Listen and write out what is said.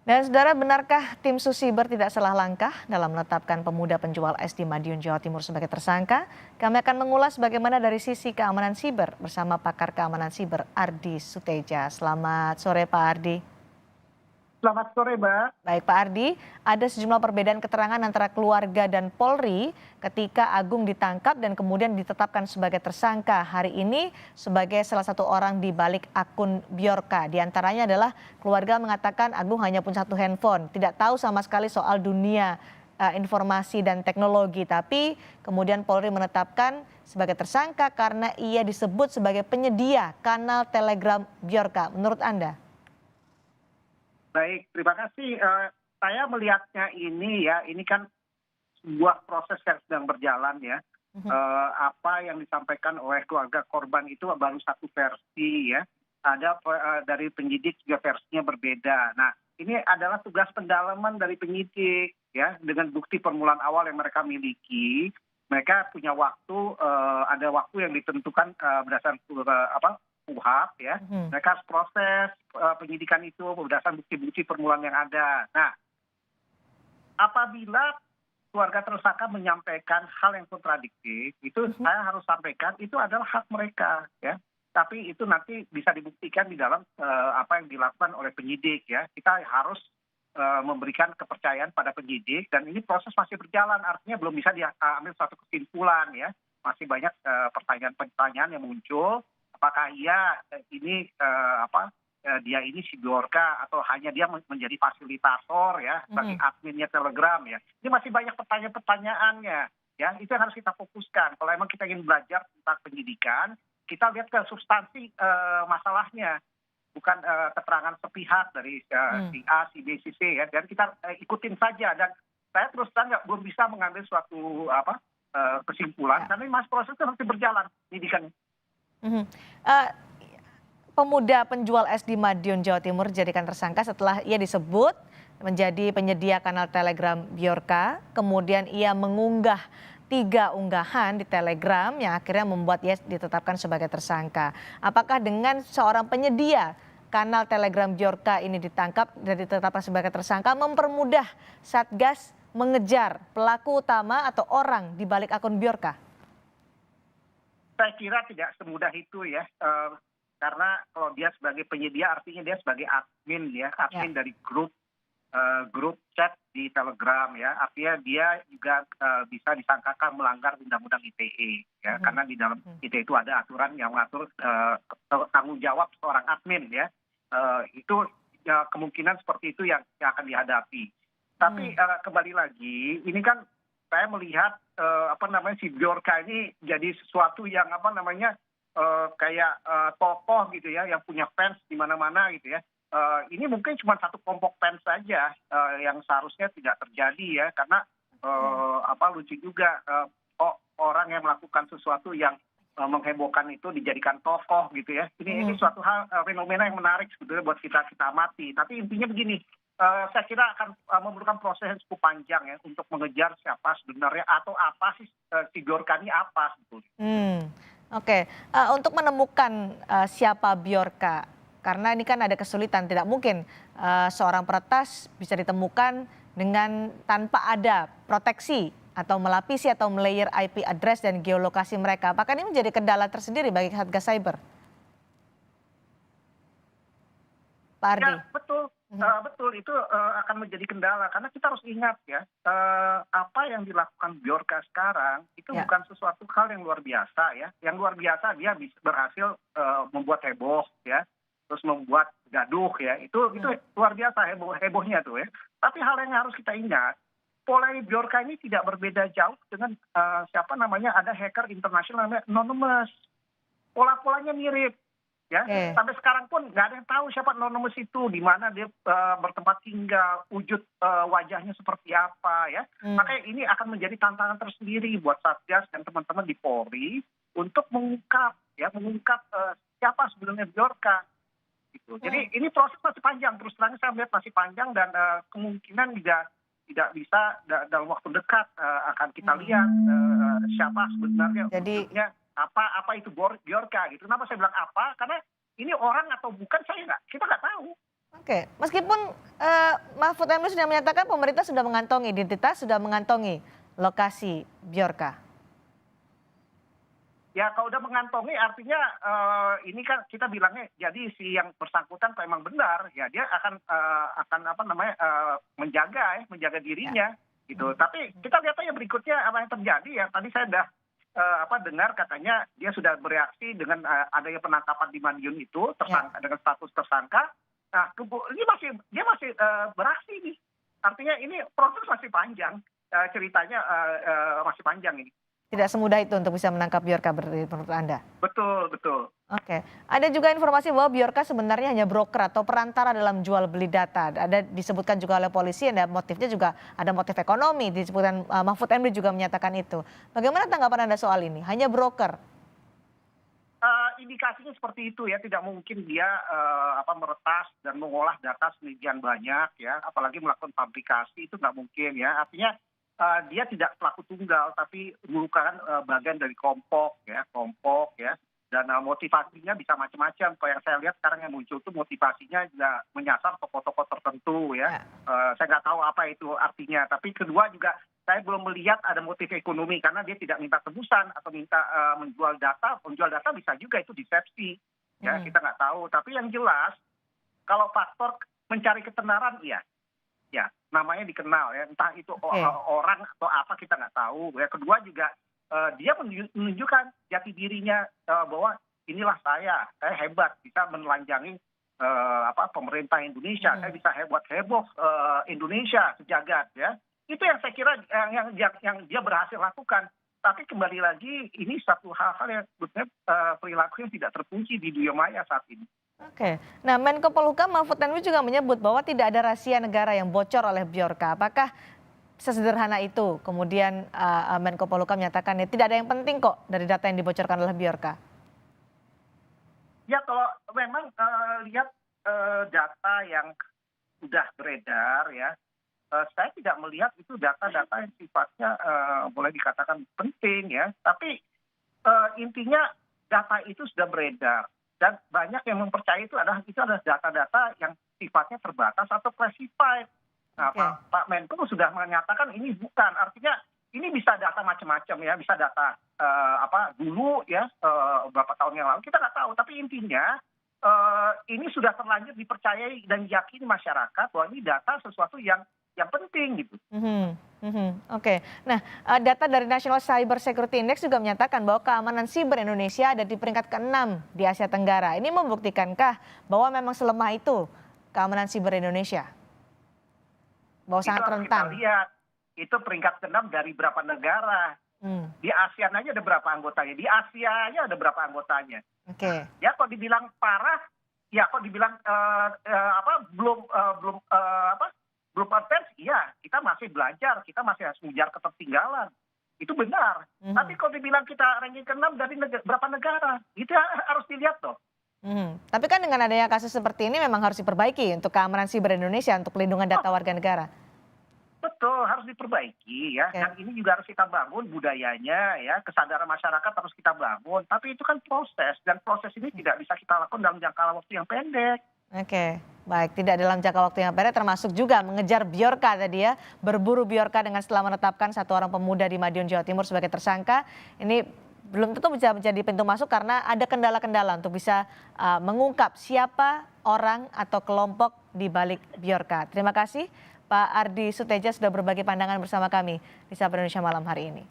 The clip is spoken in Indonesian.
Dan saudara, benarkah tim Susiber tidak salah langkah dalam menetapkan pemuda penjual es di Madiun, Jawa Timur sebagai tersangka? Kami akan mengulas bagaimana dari sisi keamanan siber bersama pakar keamanan siber Ardi Suteja. Selamat sore Pak Ardi. Selamat sore, Mbak. Baik Pak Ardi, ada sejumlah perbedaan keterangan antara keluarga dan Polri ketika Agung ditangkap dan kemudian ditetapkan sebagai tersangka hari ini sebagai salah satu orang di balik akun Bjorka. Di antaranya adalah keluarga mengatakan Agung hanya punya satu handphone, tidak tahu sama sekali soal dunia informasi dan teknologi. Tapi kemudian Polri menetapkan sebagai tersangka karena ia disebut sebagai penyedia kanal Telegram Bjorka. Menurut Anda? Baik, terima kasih. Saya melihatnya ini kan sebuah proses yang sedang berjalan ya. Apa yang disampaikan oleh keluarga korban itu baru satu versi ya. Ada dari penyidik juga versinya berbeda. Nah, ini adalah tugas pendalaman dari penyidik ya, dengan bukti permulaan awal yang mereka miliki. Mereka punya waktu, ada waktu yang ditentukan berdasarkan KUHP ya. Mereka harus proses penyidikan itu berdasarkan bukti-bukti permulaan yang ada. Nah, apabila keluarga tersangka menyampaikan hal yang kontradiktif, itu saya harus sampaikan itu adalah hak mereka ya. Tapi itu nanti bisa dibuktikan di dalam apa yang dilakukan oleh penyidik ya. Kita harus memberikan kepercayaan pada penyidik dan ini proses masih berjalan, artinya belum bisa diambil suatu kesimpulan ya. Masih banyak pertanyaan-pertanyaan yang muncul. Apakah ini dia ini si Bjorka atau hanya dia menjadi fasilitator ya sebagai adminnya Telegram ya. Ini masih banyak pertanyaan-pertanyaannya ya. Itu yang harus kita fokuskan. Kalau emang kita ingin belajar tentang pendidikan, kita lihat ke substansi masalahnya, bukan keterangan sepihak dari si A, si B, si C ya. Dan kita ikutin saja. Dan saya terus terang belum bisa mengambil suatu kesimpulan karena ini masih proses itu masih berjalan pendidikan. Pemuda penjual es di Madiun, Jawa Timur dijadikan tersangka setelah ia disebut menjadi penyedia kanal Telegram Bjorka. Kemudian ia mengunggah 3 unggahan di Telegram yang akhirnya membuat ia ditetapkan sebagai tersangka. Apakah dengan seorang penyedia kanal Telegram Bjorka ini ditangkap dan ditetapkan sebagai tersangka mempermudah Satgas mengejar pelaku utama atau orang di balik akun Bjorka? Saya kira tidak semudah itu ya, karena kalau dia sebagai penyedia artinya dia sebagai admin ya, admin dari grup chat di Telegram ya, artinya dia juga bisa disangkakan melanggar undang-undang ITE ya, karena di dalam ITE itu ada aturan yang mengatur tanggung jawab seorang admin ya, itu ya, kemungkinan seperti itu yang akan dihadapi. Tapi kembali lagi, ini kan saya melihat si Bjorka ini jadi sesuatu yang kayak tokoh gitu ya, yang punya fans di mana-mana gitu ya. Ini mungkin cuma satu kelompok fans saja yang seharusnya tidak terjadi ya, karena lucu juga orang yang melakukan sesuatu yang menghebohkan itu dijadikan tokoh gitu ya. Ini suatu hal fenomena yang menarik sebetulnya buat kita amati. Tapi intinya begini. Saya kira akan memerlukan proses yang cukup panjang ya untuk mengejar siapa sebenarnya atau apa sih si Bjorka ini apa sebetulnya. Oke. Untuk menemukan siapa Bjorka, karena ini kan ada kesulitan, tidak mungkin seorang peretas bisa ditemukan dengan tanpa ada proteksi atau melapisi atau melayer IP address dan geolokasi mereka. Apakah ini menjadi kendala tersendiri bagi Satgas Cyber? Pak Ardi. Ya, betul. Betul, itu akan menjadi kendala karena kita harus ingat ya, apa yang dilakukan Bjorka sekarang itu bukan sesuatu hal yang luar biasa ya. Yang luar biasa dia berhasil membuat heboh ya, terus membuat gaduh ya. Itu luar biasa hebohnya tuh ya. Tapi hal yang harus kita ingat, pola Bjorka ini tidak berbeda jauh dengan ada hacker internasional namanya Anonymous. Pola-polanya mirip. Ya, sampai sekarang pun nggak ada yang tahu siapa Anonymous itu, di mana dia bertempat tinggal, wujud wajahnya seperti apa ya. Makanya ini akan menjadi tantangan tersendiri buat Satgas dan teman-teman di Polri untuk mengungkap siapa sebenarnya Bjorka. Gitu. Jadi ini proses masih panjang, terus terang saya melihat masih panjang dan kemungkinan juga tidak bisa dalam waktu dekat akan kita lihat siapa sebenarnya wujudnya. Apa itu Bjorka gitu. Kenapa saya bilang apa? Karena ini orang atau bukan kita nggak tahu. Oke, meskipun Mahfud MD sudah menyatakan pemerintah sudah mengantongi identitas, sudah mengantongi lokasi Bjorka. Ya kalau udah mengantongi artinya ini kan kita bilangnya jadi si yang bersangkutan kalau emang benar ya dia akan apa namanya menjaga Ya. dirinya gitu. Mhm. Tapi kita lihat aja berikutnya apa yang terjadi ya. Tadi saya udah dengar katanya dia sudah bereaksi dengan adanya penangkapan di Madiun itu Ya. tersangka dengan status tersangka. Nah, ini dia masih beraksi nih. Artinya ini proses masih panjang, ceritanya masih panjang ini. Tidak semudah itu untuk bisa menangkap Bjorka menurut Anda. Betul, betul. Oke, ada juga informasi bahwa Bjorka sebenarnya hanya broker atau perantara dalam jual beli data. Ada disebutkan juga oleh polisi, ada motifnya juga ada motif ekonomi. Disebutkan Mahfud MD juga menyatakan itu. Bagaimana tanggapan Anda soal ini? Hanya broker. Indikasinya seperti itu ya, tidak mungkin dia meretas dan mengolah data sedemikian banyak ya, apalagi melakukan fabrikasi itu nggak mungkin ya. Artinya dia tidak pelaku tunggal, tapi merupakan bagian dari kelompok ya. Dan motivasinya bisa macam-macam. Kalau yang saya lihat sekarang yang muncul itu motivasinya juga menyasar tokoh-tokoh tertentu ya. Ya. Saya nggak tahu apa itu artinya. Tapi kedua juga saya belum melihat ada motif ekonomi karena dia tidak minta tebusan atau minta menjual data. Menjual data bisa juga itu disepsi. Ya, kita nggak tahu. Tapi yang jelas kalau faktor mencari ketenaran iya. Ya, namanya dikenal ya, entah itu Oke. orang atau apa kita nggak tahu. Ya, kedua juga dia menunjukkan jati dirinya bahwa inilah saya hebat bisa menelanjangi pemerintah Indonesia, saya bisa heboh Indonesia sejagat ya. Itu yang saya kira yang dia berhasil lakukan. Tapi kembali lagi ini satu hal-hal yang sebetulnya perilaku yang tidak terkunci di dunia maya saat ini. Oke, nah Menko Polhukam Mahfud MD juga menyebut bahwa tidak ada rahasia negara yang bocor oleh Bjorka. Apakah sesederhana itu? Kemudian Menko Polhukam menyatakan ya tidak ada yang penting kok dari data yang dibocorkan oleh Bjorka. Ya kalau memang lihat data yang sudah beredar ya, saya tidak melihat itu data-data yang sifatnya boleh dikatakan penting ya. Tapi intinya data itu sudah beredar dan banyak yang mempercayai itu adalah data-data yang sifatnya terbatas atau classified. Nah, Oke. Pak Menko sudah menyatakan ini bukan, artinya ini bisa data macam-macam ya, bisa data dulu ya beberapa tahun yang lalu kita nggak tahu, tapi intinya ini sudah terlanjur dipercayai dan diyakini masyarakat bahwa ini data sesuatu yang penting gitu. Oke, nah data dari National Cyber Security Index juga menyatakan bahwa keamanan siber Indonesia ada di peringkat ke-6 di Asia Tenggara. Ini membuktikankah bahwa memang selemah itu keamanan siber Indonesia? Bahwa sangat Itu harus kita rentan. lihat, itu peringkat ke-6 dari berapa negara. Di ASEAN aja ada berapa anggotanya, di Asia aja ada berapa anggotanya. Oke. Ya kok dibilang parah, ya kok dibilang belum advance, iya kita masih belajar, kita masih harus mengejar ketertinggalan. Itu benar. Tapi kalau dibilang kita ranking ke-6 dari berapa negara, itu harus dilihat loh. Tapi kan dengan adanya kasus seperti ini memang harus diperbaiki untuk keamanan siber Indonesia, untuk pelindungan data warga negara. Betul, harus diperbaiki ya. Oke. Dan ini juga harus kita bangun budayanya ya, kesadaran masyarakat harus kita bangun. Tapi itu kan proses, dan proses ini tidak bisa kita lakukan dalam jangka waktu yang pendek. Oke, baik. Tidak dalam jangka waktu yang pendek, termasuk juga mengejar Bjorka tadi ya. Berburu Bjorka dengan setelah menetapkan satu orang pemuda di Madiun, Jawa Timur sebagai tersangka. Ini belum tentu bisa menjadi pintu masuk karena ada kendala-kendala untuk bisa mengungkap siapa orang atau kelompok di balik Bjorka. Terima kasih Pak Ardi Suteja sudah berbagi pandangan bersama kami di Sapa Indonesia Malam hari ini.